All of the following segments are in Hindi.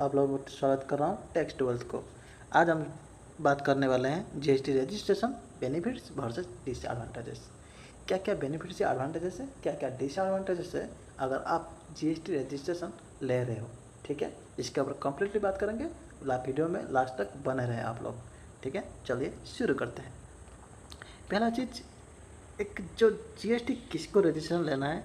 आप लोगों को स्वागत कर रहा हूँ टैक्स 12 को। आज हम बात करने वाले हैं GST registration benefits versus disadvantages. क्या क्या बेनिफिट्स या एडवांटेजेस है, क्या क्या डिसएडवांटेजेस है अगर आप जीएसटी रजिस्ट्रेशन ले रहे हो। ठीक है, इसके ऊपर कम्प्लीटली बात करेंगे। वीडियो में लास्ट तक बने रहें आप लोग। ठीक है, चलिए शुरू करते हैं। पहला चीज़, एक जो जीएसटी किसको रजिस्ट्रेशन लेना है,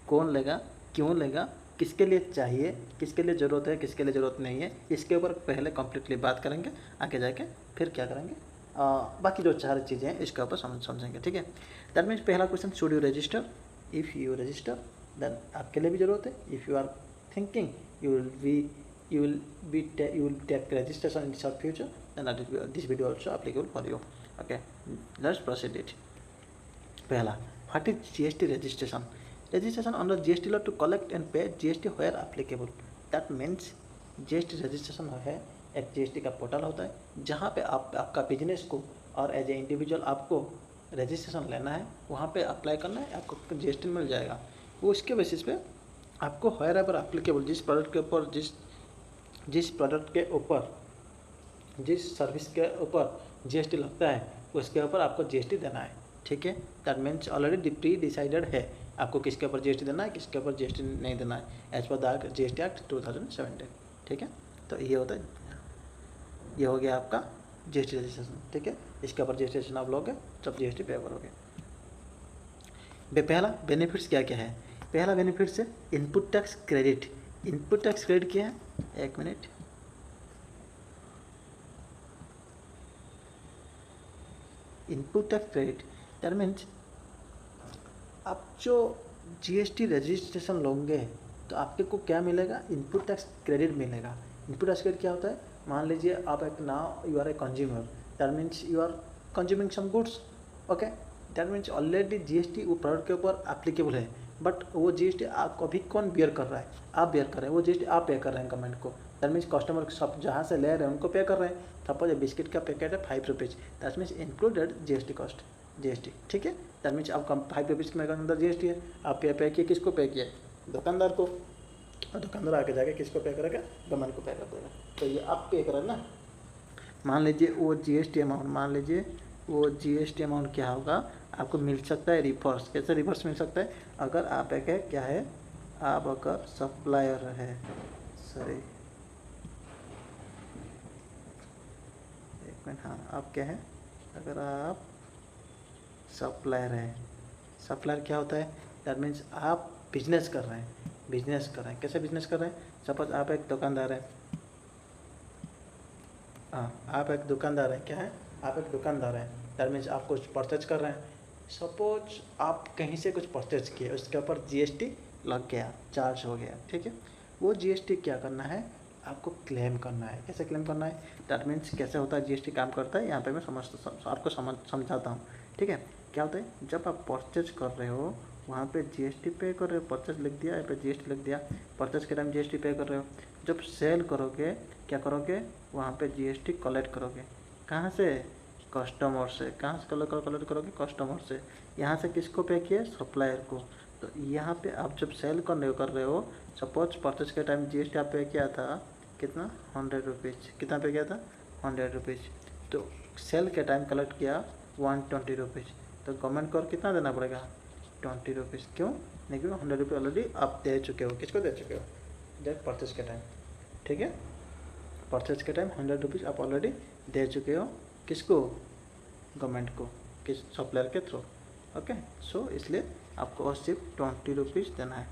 कौन लेगा, क्यों लेगा, किसके लिए चाहिए, किसके लिए ज़रूरत है, किसके लिए ज़रूरत नहीं है, इसके ऊपर पहले कम्प्लीटली बात करेंगे। आगे जाके फिर क्या करेंगे, बाकी जो चार चीज़ें हैं इसके ऊपर समझेंगे। ठीक है, दैट मीन्स पहला question, should you register. If you register then आपके लिए भी ज़रूरत है। If you are thinking you will take registration in short future then this video also applicable for you. Okay, let's proceed it. पहला, what is GST registration? Registration under GST law to collect and pay GST where applicable. That means GST registration है एक GST का पोर्टल होता है जहाँ पे आपका बिजनेस को और एज ए इंडिविजुअल आपको रजिस्ट्रेशन लेना है, वहाँ पे अप्लाई करना है, आपको GST मिल जाएगा। वो उसके बेसिस पे आपको वेयर एवर एप्लीकेबल, जिस प्रोडक्ट के ऊपर जिस प्रोडक्ट के ऊपर जिस सर्विस के ऊपर GST लगता है उसके ऊपर आपको GST देना है। ठीक है, that means already pre decided है आपको किसके ऊपर GST देना है, किसके ऊपर GST नहीं देना है, as per the GST act 2017। ठीक है, तो ये होता है, ये हो गया आपका GST रजिस्ट्रेशन। ठीक है, इसके ऊपर रजिस्ट्रेशन आप लोगे तब GST पे करोगे। पहला बेनिफिट्स क्या क्या है? पहला बेनिफिट्स है input tax credit. Input tax credit क्या है, एक minute, input tax credit that means आप जो GST रजिस्ट्रेशन लोगे तो आपके को क्या मिलेगा, इनपुट टैक्स क्रेडिट मिलेगा। इनपुट टैक्स क्रेडिट क्या होता है, मान लीजिए आप एक now you are a consumer, that means you are consuming some goods. Okay, that means already GST वो प्रोडक्ट के ऊपर एप्लीकेबल है, बट वो GST आपको अभी कौन बियर कर रहा है, आप बियर कर रहे हैं। वो GST आप पे कर रहे हैं गवर्नमेंट को। दैट मीन्स कस्टमर सब जहाँ से ले रहे हैं उनको पे कर रहे हैं। सपोज बिस्किट का पैकेट है 5 rupees, that means included GST cost, GST। ठीक है, दैट मीन्स आप 5 रुपीज़ के अंदर GST है, आप पे किए, किसको पे किया, दुकानदार को, और दुकानदार आके जाके किसको पे करेगा, गवर्नमेंट को पे कर देगा। तो ये आप पे कर रहे हैं ना। मान लीजिए वो GST अमाउंट, मान लीजिए वो GST अमाउंट क्या होगा, आपको मिल सकता है रिवर्स। कैसे रिवर्स मिल सकता है, अगर आप एक क्या है, आप अगर सप्लायर है, सॉरी एक मिनट, हाँ आप क्या है, अगर आप सप्लायर है, सप्लायर क्या होता है, दैट मीन्स आप बिजनेस कर रहे हैं। कैसे बिजनेस कर रहे हैं, सपोज आप एक दुकानदार हैं, हाँ आप एक दुकानदार हैं, क्या है, आप एक दुकानदार हैं, दैट मीन्स आप कुछ परचेज कर रहे हैं। सपोज आप कहीं से कुछ परचेज किए, उसके ऊपर GST लग गया, चार्ज हो गया। ठीक है, वो GST क्या करना है, आपको क्लेम करना है। कैसे क्लेम करना है, दैट मीन्स कैसे होता है GST काम करता है, यहाँ पे मैं आपको समझाता हूँ। ठीक है, क्या होता है, जब आप परचेज कर रहे हो वहाँ पे GST पे कर रहे हो, परचेज लिख दिया, यहाँ पे GST लिख दिया, परचेज के टाइम GST पे कर रहे हो। जब सेल करोगे क्या करोगे, वहाँ पे GST कलेक्ट करोगे, कहाँ से, कस्टमर से। कहाँ से कलेक्ट करोगे, कस्टमर से। यहाँ से किसको पे किए, सप्लायर को। तो यहाँ पे आप जब सेल कर रहे हो, सपोज परचेज के टाइम GST आप पे किया था कितना, 100 रुपीज़, कितना पे किया था, 100 रुपीज़। तो सेल के टाइम कलेक्ट किया 120 रुपीज़, तो गवर्नमेंट को कितना देना पड़ेगा, 20 रुपीज़। क्यों, नहीं, क्योंकि 100 रुपये ऑलरेडी आप दे चुके हो, किसको दे चुके हो, जब परचेज के टाइम। ठीक है, परचेज के टाइम 100 रुपीज़ आप ऑलरेडी दे चुके हो, किसको, गवर्नमेंट को, किस सप्लायर के थ्रू। ओके, सो इसलिए आपको और सिर्फ 20 रुपीज़ देना है।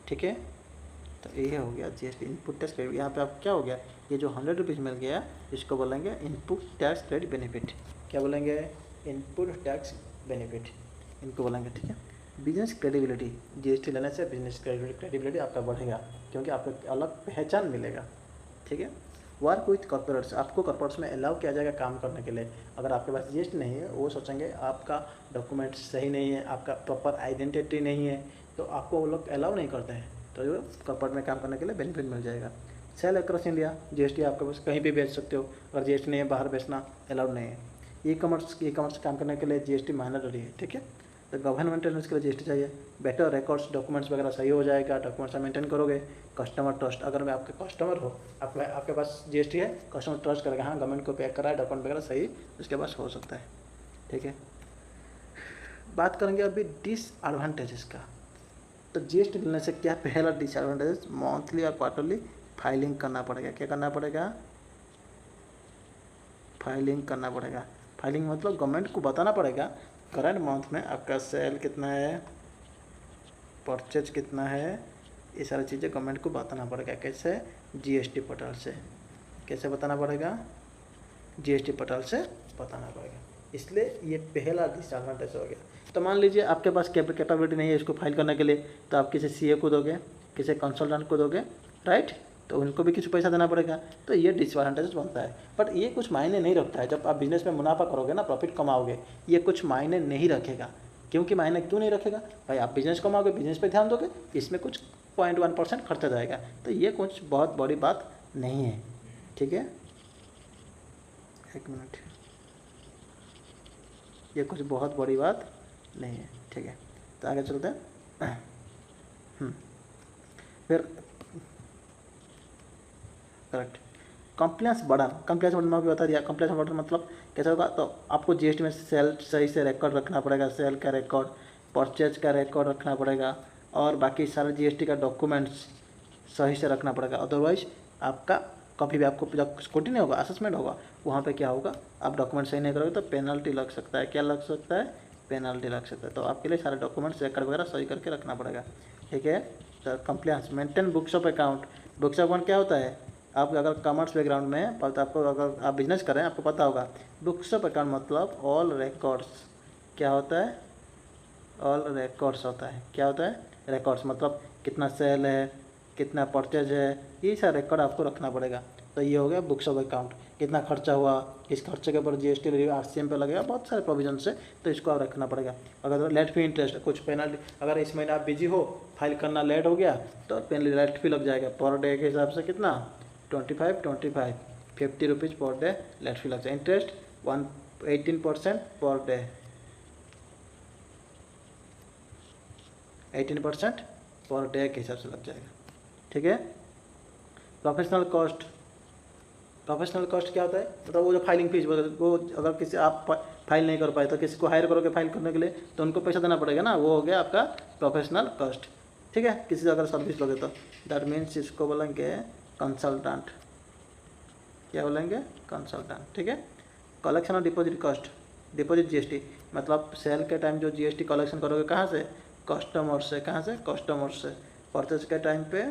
ठीक है, तो ये हो गया GST इनपुट टैक्स क्रेडिट। यहाँ पे आप क्या हो गया, ये जो 100 रुपीज़ मिल गया इसको बोलेंगे इनपुट टैक्स क्रेडिट बेनिफिट। क्या बोलेंगे, इनपुट टैक्स बेनिफिट, इनको बोलेंगे। ठीक है, बिजनेस क्रेडिबिलिटी, GST लेने से बिजनेस क्रेडिबिलिटी आपका बढ़ेगा, क्योंकि आपको अलग पहचान मिलेगा। ठीक है, वर्क विथ कॉर्पोरेट्स, आपको कॉर्पोरेट्स में अलाउ किया जाएगा काम करने के लिए। अगर आपके पास GST नहीं है, वो सोचेंगे आपका डॉक्यूमेंट्स सही नहीं है, आपका प्रॉपर आइडेंटिटी नहीं है, तो आपको वो लोग अलाउ नहीं करते हैं, तो जो कॉर्पोरेट में काम करने के लिए बेनिफिट मिल जाएगा। सेल अक्रॉस इंडिया, GST आपके पास कहीं भी बेच सकते हो, अगर GST नहीं है बाहर बेचना अलाउड नहीं है। ई कॉमर्स काम करने के लिए GST मैंडेटरी है। ठीक है, तो गवर्नमेंट मेंटेनेंस के लिए जीएसटी चाहिए। बेटर रिकॉर्ड्स, डॉक्यूमेंट्स वगैरह सही हो जाएगा, डॉक्यूमेंट्स मेंटेन करोगे। कस्टमर ट्रस्ट, अगर मैं आपके कस्टमर हो, आपके पास जीएसटी है, कस्टमर ट्रस्ट करेगा, हाँ गवर्नमेंट को पे करा है, डॉक्यूमेंट वगैरह सही उसके पास हो सकता है। ठीक है, बात करेंगे अभी डिसएडवांटेजेस का। तो जीएसटी लेने से क्या पहला डिसएडवांटेज, मंथली और क्वार्टरली फाइलिंग करना पड़ेगा। क्या करना पड़ेगा? फाइलिंग करना पड़ेगा। फाइलिंग मतलब गवर्नमेंट को बताना पड़ेगा करंट मंथ में आपका सेल कितना है, परचेज कितना है, ये सारी चीज़ें गवर्नमेंट को बताना पड़ेगा। कैसे? जीएसटी पोर्टल से। कैसे बताना पड़ेगा? जीएसटी पोर्टल से बताना पड़ेगा। इसलिए ये पहला डिसएडवांटेज हो गया। तो मान लीजिए आपके पास कैपेबिलिटी नहीं है इसको फाइल करने के लिए, तो आप किसी सीए को दोगे, किसी कंसल्टेंट को दोगे, राइट, तो उनको भी कुछ पैसा देना पड़ेगा। तो ये डिसएडवांटेज बनता है। बट ये कुछ मायने नहीं रखता है। जब आप बिजनेस में मुनाफा करोगे ना, प्रॉफिट कमाओगे, ये कुछ मायने नहीं रखेगा। क्योंकि मायने क्यों नहीं रखेगा भाई? आप बिजनेस कमाओगे, बिजनेस पे ध्यान दोगे, इसमें कुछ 0.1% खर्चा जाएगा। तो ये कुछ बहुत बड़ी बात नहीं है। ठीक है, एक मिनट, ये कुछ बहुत बड़ी बात नहीं है। ठीक है, तो आगे चलते हैं। फिर करेक्ट, कंप्लेंट्स बढ़ाना। कंप्लेंट्स बढ़ाना भी बता दिया। कंप्लेंट्स बढ़ाना मतलब कैसा होगा? तो आपको जीएसटी में सेल सही से रिकॉर्ड रखना पड़ेगा, सेल का रिकॉर्ड, परचेज का रिकॉर्ड रखना पड़ेगा, और बाकी सारे जीएसटी का डॉक्यूमेंट्स सही से रखना पड़ेगा। अदरवाइज आपका कभी भी आपको जब स्क्रूटिनी होगा, असेसमेंट होगा, वहाँ पे क्या होगा, आप डॉक्यूमेंट सही नहीं करोगे तो पेनल्टी लग सकता है। क्या लग सकता है? पेनल्टी लग सकता है। तो आपके लिए सारे डॉक्यूमेंट्स रिकॉर्ड वगैरह सही करके रखना पड़ेगा। ठीक है sir. Complaints, maintain books of account. Books of account क्या होता है? आप अगर कॉमर्स बैकग्राउंड में है तो आपको, अगर आप बिजनेस करें आपको पता होगा, बुक्स ऑफ अकाउंट मतलब ऑल रिकॉर्ड्स। क्या होता है? ऑल रिकॉर्ड्स होता है। क्या होता है? रिकॉर्ड्स मतलब कितना सेल है, कितना परचेज है, ये सारा रिकॉर्ड आपको रखना पड़ेगा। तो ये हो गया बुक्स ऑफ अकाउंट। कितना खर्चा हुआ, इस खर्चे के ऊपर जीएसटी आरसीएम पे लगेगा, बहुत सारे प्रोविजन है, तो इसको आप रखना पड़ेगा। अगर लेट फी इंटरेस्ट, कुछ पेनल्टी, अगर इस महीने आप बिजी हो, फाइल करना लेट हो गया, तो पेनल्टी लेट फी लग जाएगा। पर डे के हिसाब से कितना? 25 50 rupees per day late fee लग जाए। Interest 18% per day, 18% per day के हिसाब से लग जाएगा। ठीक है। प्रोफेशनल कॉस्ट, प्रोफेशनल कॉस्ट क्या होता है? मतलब वो जो फाइलिंग फीस, वो अगर किसी आप फाइल नहीं कर पाए तो किसी को हायर करोगे फाइल करने के लिए, तो उनको पैसा देना पड़ेगा ना, वो हो गया आपका प्रोफेशनल कॉस्ट। ठीक है, किसी से अगर सर्विस लोगे तो दैट मीन्स इसको बोलेंगे कंसल्टेंट। क्या बोलेंगे? कंसल्टेंट। ठीक है। कलेक्शन और डिपॉजिट कॉस्ट, डिपॉजिट जीएसटी मतलब सेल के टाइम जो जीएसटी कलेक्शन करोगे कहाँ से? कस्टमर से। कहाँ से? कस्टमर से। परचेज के टाइम पे,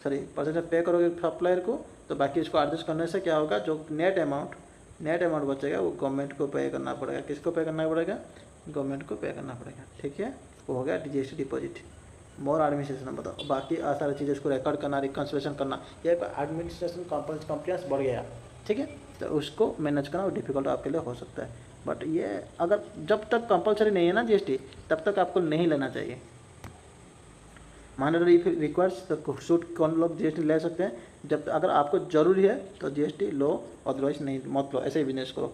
सॉरी, परचेज पे करोगे सप्लायर को, तो बाकी इसको एडजस्ट करने से क्या होगा, जो नेट अमाउंट बचेगा वो गवर्नमेंट को पे करना पड़ेगा। किसको पे करना पड़ेगा? गवर्नमेंट को पे करना पड़ेगा। ठीक है, वो हो गया जीएसटी डिपॉजिट। मोर एडमिनिस्ट्रेशन बताओ, बाकी सारी चीज़ें इसको रिकॉर्ड करना, रिकन्सिलेशन करना, ये एडमिनिस्ट्रेशन कॉम्प्लिकेंस बढ़ गया। ठीक है, तो उसको मैनेज करना डिफिकल्ट आपके लिए हो सकता है। बट ये अगर जब तक कंपलसरी नहीं है ना जीएसटी, तब तक आपको नहीं लेना चाहिए। मैंडेटरी रिक्वायर्स तो सूट कौन लोग जीएसटी ले सकते हैं, जब अगर आपको ज़रूरी है तो जीएसटी लो, अदरवाइज नहीं मत लो, ऐसे ही बिजनेस करो।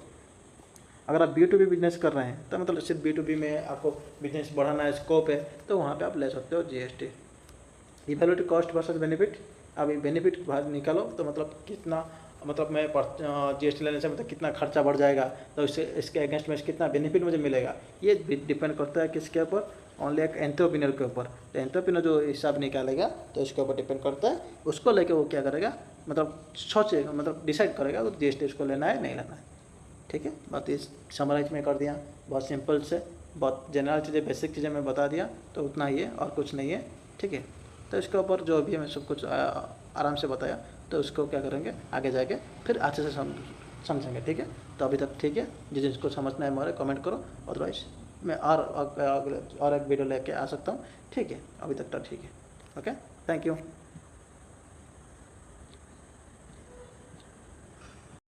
अगर आप B2B बिजनेस कर रहे हैं तो मतलब सिर्फ B2B में आपको बिजनेस बढ़ाना है, स्कोप है, तो वहाँ पे आप ले सकते हो GST. Evaluate cost versus benefit. अब बेनिफिट बाहर निकालो तो मतलब कितना, मतलब मैं जीएसटी लेने से मतलब कितना खर्चा बढ़ जाएगा, तो इसके अगेंस्ट में कितना बेनिफिट मुझे मिलेगा, ये डिपेंड करता है किसके ऊपर? ओनली एक एंटरप्रेन्योर के ऊपर। तो एंटरप्रेन्योर जो हिसाब निकालेगा तो इसके ऊपर डिपेंड करता है, उसको लेके वो क्या करेगा, मतलब सोचेगा, मतलब डिसाइड करेगा तो जीएसटी उसको लेना है नहीं लेना है। ठीक है, बात इस समराइज में कर दिया, बहुत सिंपल से, बहुत जनरल चीज़ें, बेसिक चीज़ें मैं बता दिया, तो उतना ही है और कुछ नहीं है। ठीक है, तो इसके ऊपर जो भी मैं सब कुछ आराम से बताया, तो उसको क्या करेंगे आगे जाके फिर अच्छे से समझेंगे। ठीक है, तो अभी तक ठीक है, जिसको समझना है हमारे कमेंट करो, अदरवाइज मैं और एक वीडियो लेके आ सकता हूँ। ठीक है, अभी तक तो ठीक है। Okay, thank you.